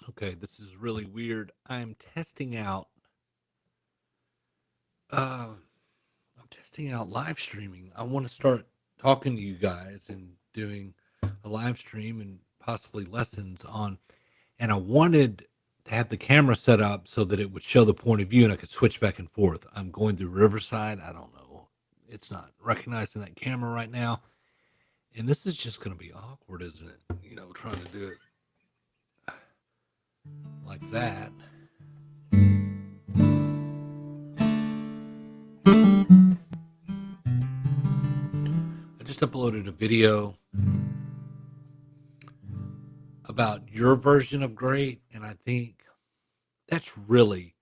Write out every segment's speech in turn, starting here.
Okay, this is really weird. Uh I'm testing out live streaming. I want to start talking to you guys and doing a live stream and possibly lessons on, and I wanted to have the camera set up so that it would show the point of view and I could switch back and forth. I'm going through Riverside. I don't know. It's not recognizing that camera right now. And this is just going to be awkward, isn't it? Trying to do it like that. I just uploaded a video about your version of great, and I think that's really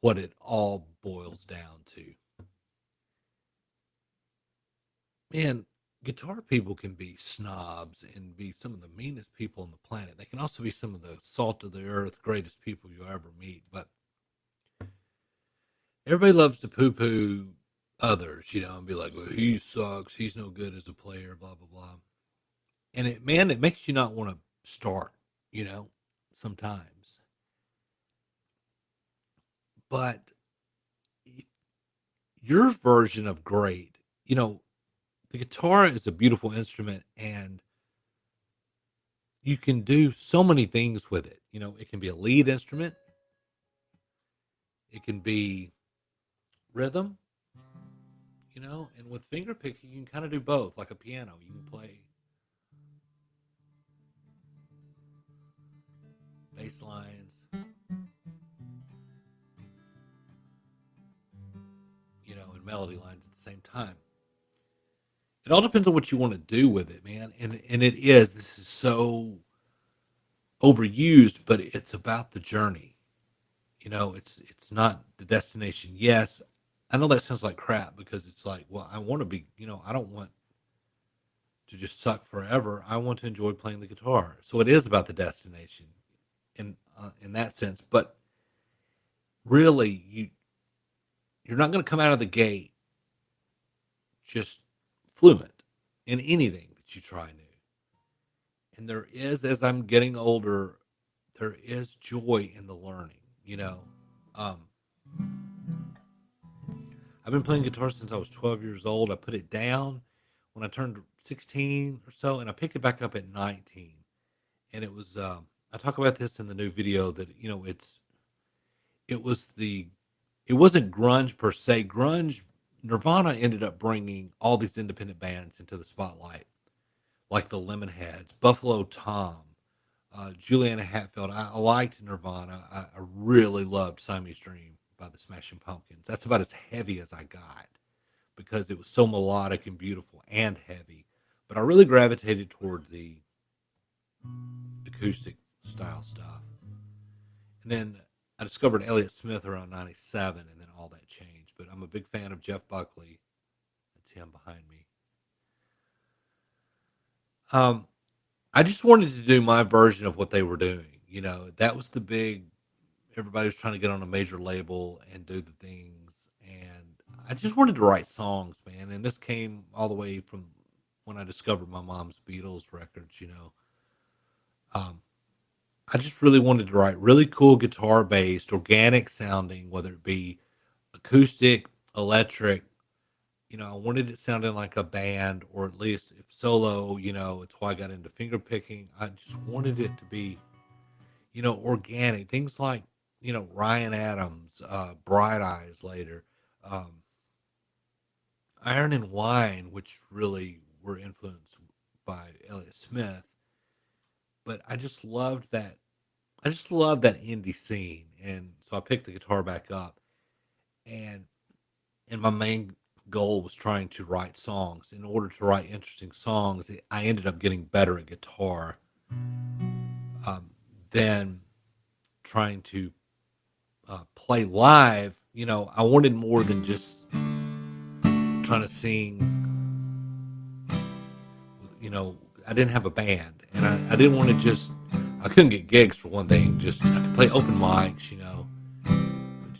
what it all boils down to. Man, guitar people can be snobs and be some of the meanest people on the planet. They can also be some of the salt of the earth, greatest people you'll ever meet. But everybody loves to poo poo others, and be like, well, he sucks. He's no good as a player, blah, blah, blah. And it makes you not want to start, you know, sometimes. But your version of great, the guitar is a beautiful instrument and you can do so many things with it. It can be a lead instrument, it can be rhythm, and with finger picking, you can kind of do both, like a piano. You can play bass lines, and melody lines at the same time. It all depends on what you want to do with it, man. And this is so overused, but it's about the journey. It's not the destination. Yes, I know that sounds like crap because it's like, well, I want to be, I don't want to just suck forever. I want to enjoy playing the guitar. So it is about the destination in that sense. But really, you're not going to come out of the gate just fluent in anything that you try new. And there is, as I'm getting older, there is joy in the learning. Um, I've been playing guitar since I was 12 years old. I put it down when I turned 16 or so, and I picked it back up at 19. And it was, I talk about this in the new video that, it was it wasn't grunge per se. Nirvana ended up bringing all these independent bands into the spotlight, like the Lemonheads, Buffalo Tom, Juliana Hatfield. I liked Nirvana. I really loved Siamese Dream by the Smashing Pumpkins. That's about as heavy as I got because it was so melodic and beautiful and heavy. But I really gravitated toward the acoustic style stuff. And then I discovered Elliott Smith around 97, and then all that changed. But I'm a big fan of Jeff Buckley. That's him behind me. Um, I just wanted to do my version of what they were doing. That was the big, everybody was trying to get on a major label and do the things. And I just wanted to write songs, man. And this came all the way from when I discovered my mom's Beatles records. Um, I just really wanted to write really cool guitar based, organic sounding, whether it be acoustic, electric. I wanted it sounding like a band, or at least if solo, it's why I got into finger picking. I just wanted it to be, organic. Things like, Ryan Adams, Bright Eyes later, um, Iron and Wine, which really were influenced by Elliott Smith. But I just loved that indie scene. And so I picked the guitar back up and my main goal was trying to write songs. In order to write interesting songs, I ended up getting better at guitar um, than trying to play live. I wanted more than just trying to sing. I didn't have a band, and I didn't want to just. I couldn't get gigs for one thing. Just I could play open mics,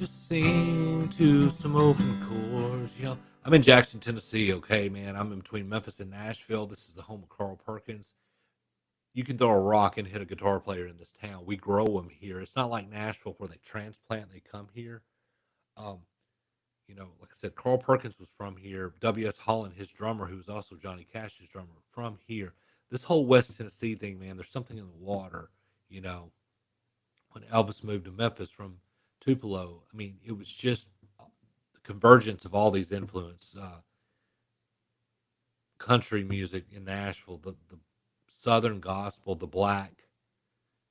just sing to some open chords. I'm in Jackson, Tennessee. Okay, man, I'm in between Memphis and Nashville. This is the home of Carl Perkins. you can throw a rock and hit a guitar player in this town. We grow them here. It's not like Nashville where they transplant, they come here. Um, like I said, Carl Perkins was from here. W.S. Holland, his drummer, who was also Johnny Cash's drummer, from here. This whole West Tennessee thing, man, there's something in the water. You know, when Elvis moved to Memphis from Tupelo, I mean, it was just the convergence of all these influences. Country music in Nashville, the Southern gospel, the black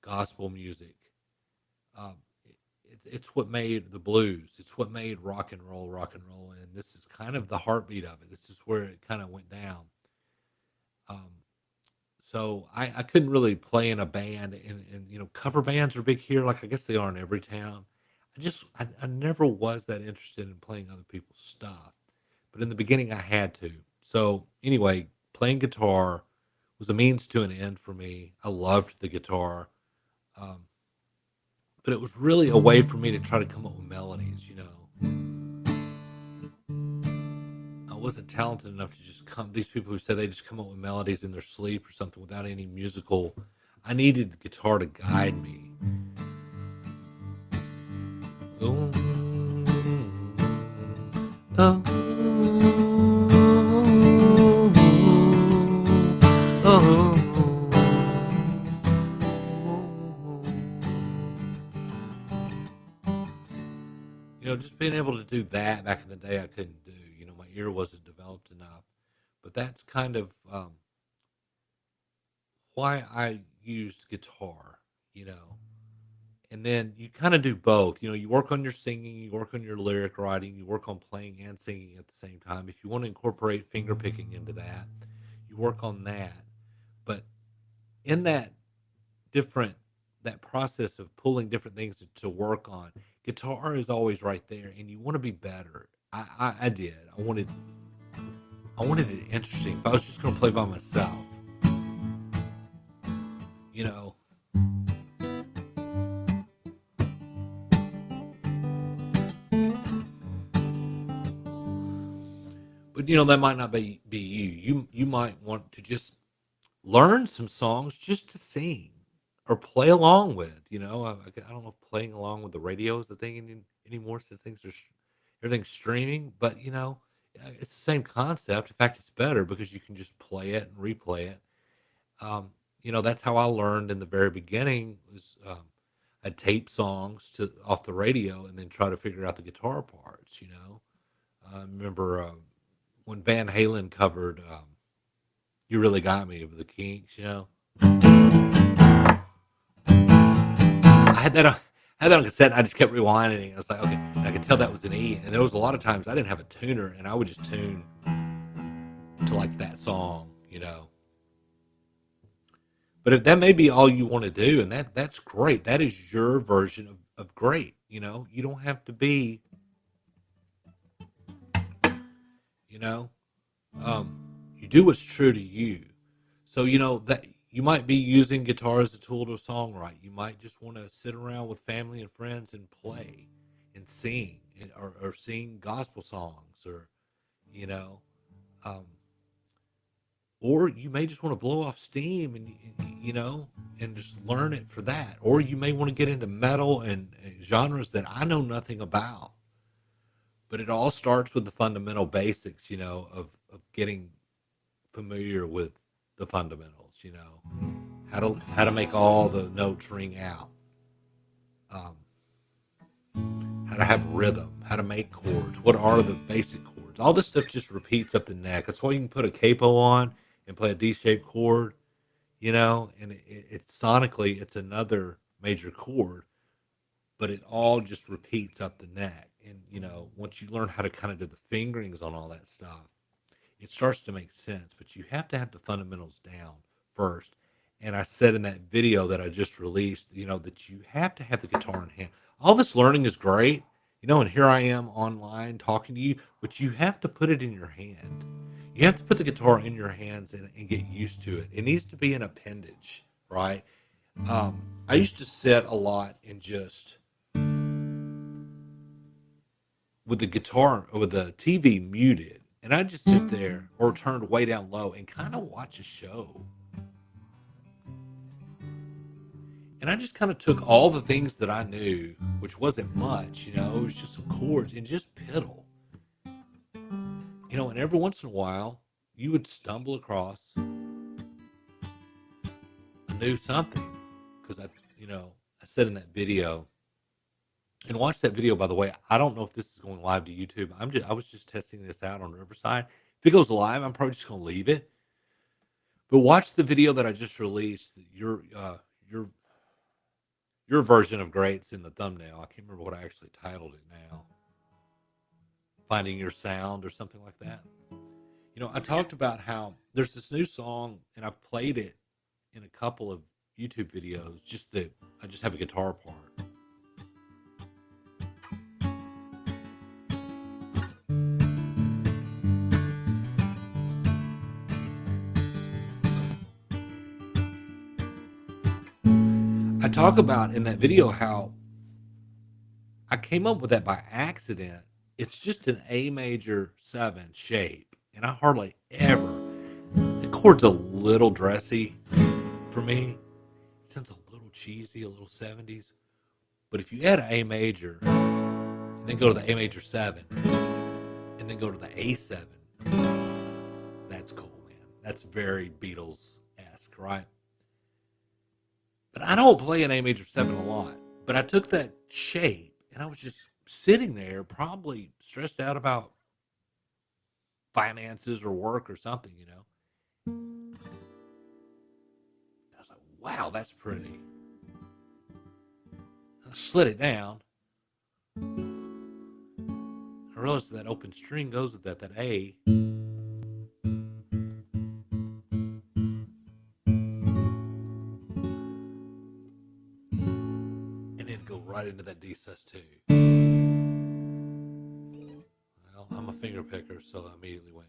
gospel music. Um, it's what made the blues. It's what made rock and roll. And this is kind of the heartbeat of it. This is where it kind of went down. Um, so I couldn't really play in a band, and cover bands are big here. Like I guess they are in every town. I never was that interested in playing other people's stuff, but in the beginning I had to. So anyway, playing guitar was a means to an end for me. I loved the guitar, um, but it was really a way for me to try to come up with melodies. I wasn't talented enough to just come. These people who say they just come up with melodies in their sleep or something without any musical. I needed the guitar to guide me. Oh, oh, oh, just being able to do that back in the day, I couldn't do. My ear wasn't developed enough. But that's kind of why I used guitar, you know. And then you kind of do both. You work on your singing, you work on your lyric writing, you work on playing and singing at the same time. If you want to incorporate finger picking into that, you work on that. But in different that process of pulling different things to work on, guitar is always right there, and you want to be better. I did. I wanted it interesting. If I was just going to play by myself, you know, but that might not be you. You might want to just learn some songs just to sing or play along with. I don't know if playing along with the radio is the thing anymore since everything's streaming. But it's the same concept. In fact, it's better because you can just play it and replay it. That's how I learned in the very beginning. Was I'd tape songs to off the radio and then try to figure out the guitar parts. I remember when Van Halen covered "You Really Got Me" of the Kinks. I had that on cassette. And I just kept rewinding it. I was like, okay, and I could tell that was an E. And there was a lot of times I didn't have a tuner, and I would just tune to like that song. But if that may be all you want to do, and that's great. That is your version of great. You don't have to be, you know, you do what's true to you. So, that you might be using guitar as a tool to songwrite. You might just want to sit around with family and friends and play and sing or sing gospel songs you know, um, or you may just want to blow off steam and just learn it for that. Or you may want to get into metal and genres that I know nothing about. But it all starts with the fundamental basics, of getting familiar with the fundamentals, how to make all the notes ring out, um, how to have rhythm, how to make chords, what are the basic chords. All this stuff just repeats up the neck. That's why you can put a capo on and play a D-shaped chord, and it's sonically it's another major chord, but it all just repeats up the neck. And once you learn how to kind of do the fingerings on all that stuff, it starts to make sense. But you have to have the fundamentals down first. And I said in that video that I just released, that you have to have the guitar in hand. All this learning is great, and here I am online talking to you, but you have to put it in your hand. You have to put the guitar in your hands and get used to it. It needs to be an appendage, right? I used to sit a lot and just with the guitar or with the TV muted, and I'd just sit there or turned way down low and kind of watch a show. And I just kind of took all the things that I knew, which wasn't much, you know, it was just some chords and just piddle, you know, and every once in a while you would stumble across a new something. Because you know, I said in that video, and watch that video, by the way. I don't know if this is going live to YouTube. I was just testing this out on Riverside. If it goes live, I'm probably just going to leave it. But watch the video that I just released. Your your version of great's in the thumbnail. I can't remember what I actually titled it now. Finding your sound or something like that. You know, I talked about how there's this new song, and I've played it in a couple of YouTube videos. I just have a guitar part. I talk about in that video how I came up with that by accident. It's just an A major 7 shape, and I hardly ever. The chord's a little dressy for me. It sounds a little cheesy, a little 70s. But if you add an A major, and then go to the A major 7, and then go to the A7, that's cool, man. That's very Beatles-esque, right? But I don't play an A major 7 a lot. But I took that shape, and I was just sitting there, probably stressed out about finances or work or something, you know. I was like, wow, that's pretty. I slid it down. I realized that open string goes with that A. And it'd go right into that D sus2. Well, I'm a finger picker, so I immediately went.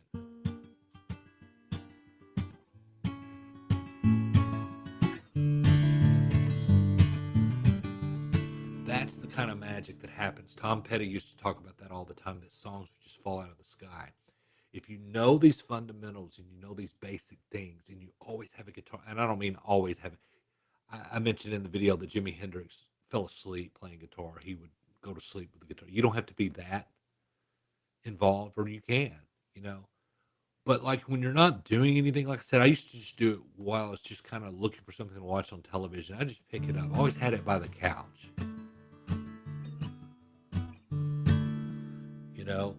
That's the kind of magic that happens. Tom Petty used to talk about that all the time, that songs would just fall out of the sky. If you know these fundamentals and you know these basic things, and you always have a guitar, and I don't mean always have it. I mentioned in the video that Jimi Hendrix fell asleep playing guitar. He would go to sleep with the guitar. You don't have to be that involved, or you can, you know. But like when you're not doing anything, like I said, I used to just do it while I was just kind of looking for something to watch on television. I just pick it up. I always had it by the couch, you know.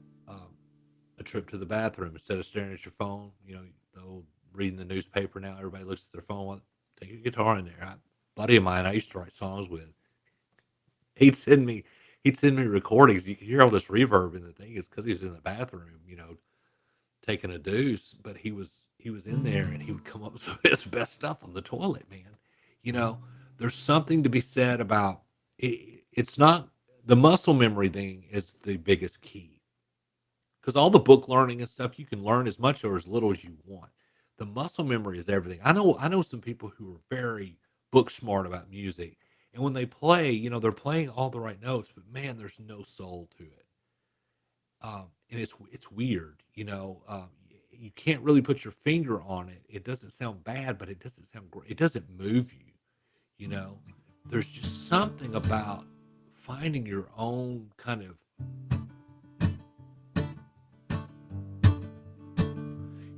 A trip to the bathroom, instead of staring at your phone, you know, the old reading the newspaper. Now everybody looks at their phone. Well, take your guitar in there. Buddy of mine I used to write songs with, he'd send me he'd send me recordings. You could hear all this reverb in the thing. It's because he was in the bathroom, you know, taking a deuce. But he was in there, and he would come up with some of his best stuff on the toilet, man. You know, there's something to be said about it. It's not the muscle memory thing is the biggest key, because all the book learning and stuff, you can learn as much or as little as you want. The muscle memory is everything. I know some people who are very book smart about music, and when they play, you know, they're playing all the right notes, but man, there's no soul to it. And it's weird, you know. You can't really put your finger on it. It doesn't sound bad, but it doesn't sound great. It doesn't move you, you know. There's just something about finding your own kind of,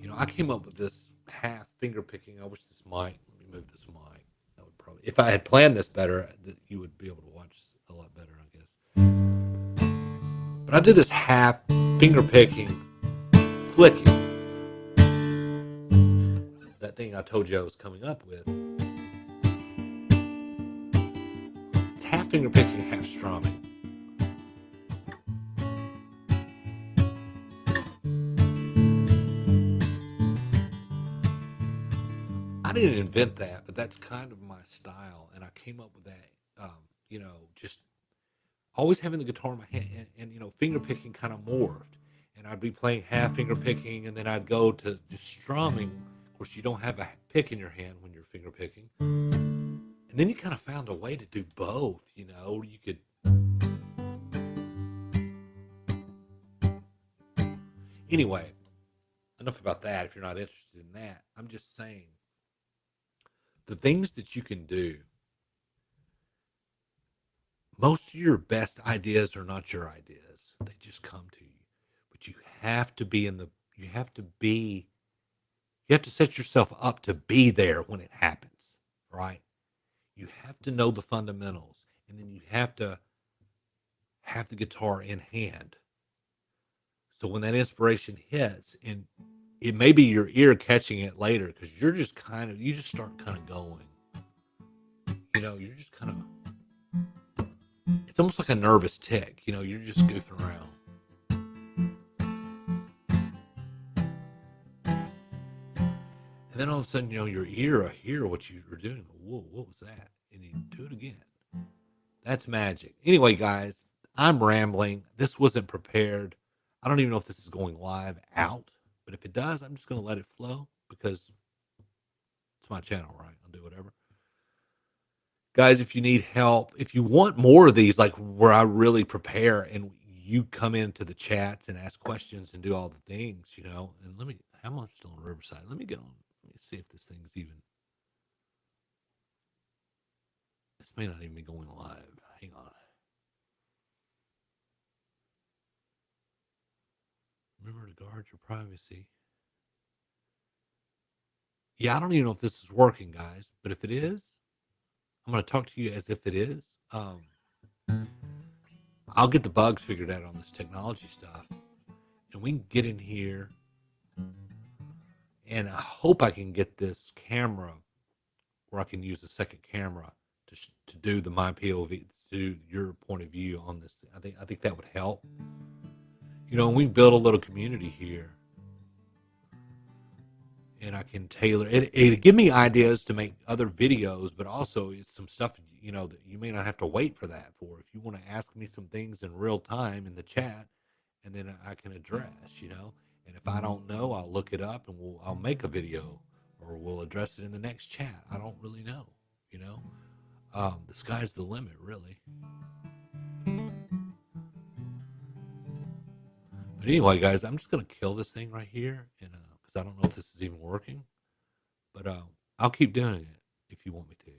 you know, I came up with this half finger picking. I wish this mic, let me move this mic. That would probably, if I had planned this better, that you would be able to watch a lot better, I guess. But I did this half finger picking, flicking. That thing I told you I was coming up with. It's half finger picking, half strumming. I didn't invent that, but that's kind of my style, and I came up with that. You know, just always having the guitar in my hand, and you know, finger picking kind of morphed, and I'd be playing half finger picking, and then I'd go to just strumming. Of course, you don't have a pick in your hand when you're finger picking, and then you kind of found a way to do both. You know, you could. Anyway, enough about that. If you're not interested in that, I'm just saying the things that you can do most of your best ideas are not your ideas. They just come to you. But you have to be in the you have to be you have to set yourself up to be there when it happens, right? You have to know the fundamentals, and then you have the guitar in hand. So when that inspiration hits, and it may be your ear catching it later because you just start kind of going. You're just kind of it's almost like a nervous tick. You're just goofing around. And then all of a sudden, your ear I hear what you were doing. Whoa, what was that? And you do it again. That's magic. Anyway, guys, I'm rambling. This wasn't prepared. I don't even know if this is going live out, but if it does, I'm just going to let it flow because it's my channel, right? I'll do whatever. Guys, if you need help, if you want more of these, like where I really prepare and you come into the chats and ask questions and do all the things, and I'm still on Riverside. Let me see if this thing's even, this may not even be going live. Hang on. Remember to guard your privacy. Yeah, I don't even know if this is working, guys, but if it is, I'm going to talk to you as if it is. I'll get the bugs figured out on this technology stuff, and we can get in here, and I hope I can get this camera where I can use the second camera to do the my POV, to do your point of view on this. I think that would help. And we build a little community here, and I can tailor it. It give me ideas to make other videos, but also it's some stuff that you may not have to wait for that for. If you want to ask me some things in real time in the chat, and then I can address. And if I don't know, I'll look it up and I'll make a video, or we'll address it in the next chat. I don't really know. The sky's the limit, really. But anyway, guys, I'm just gonna kill this thing right here, and because I don't know if this is even working, but I'll keep doing it if you want me to.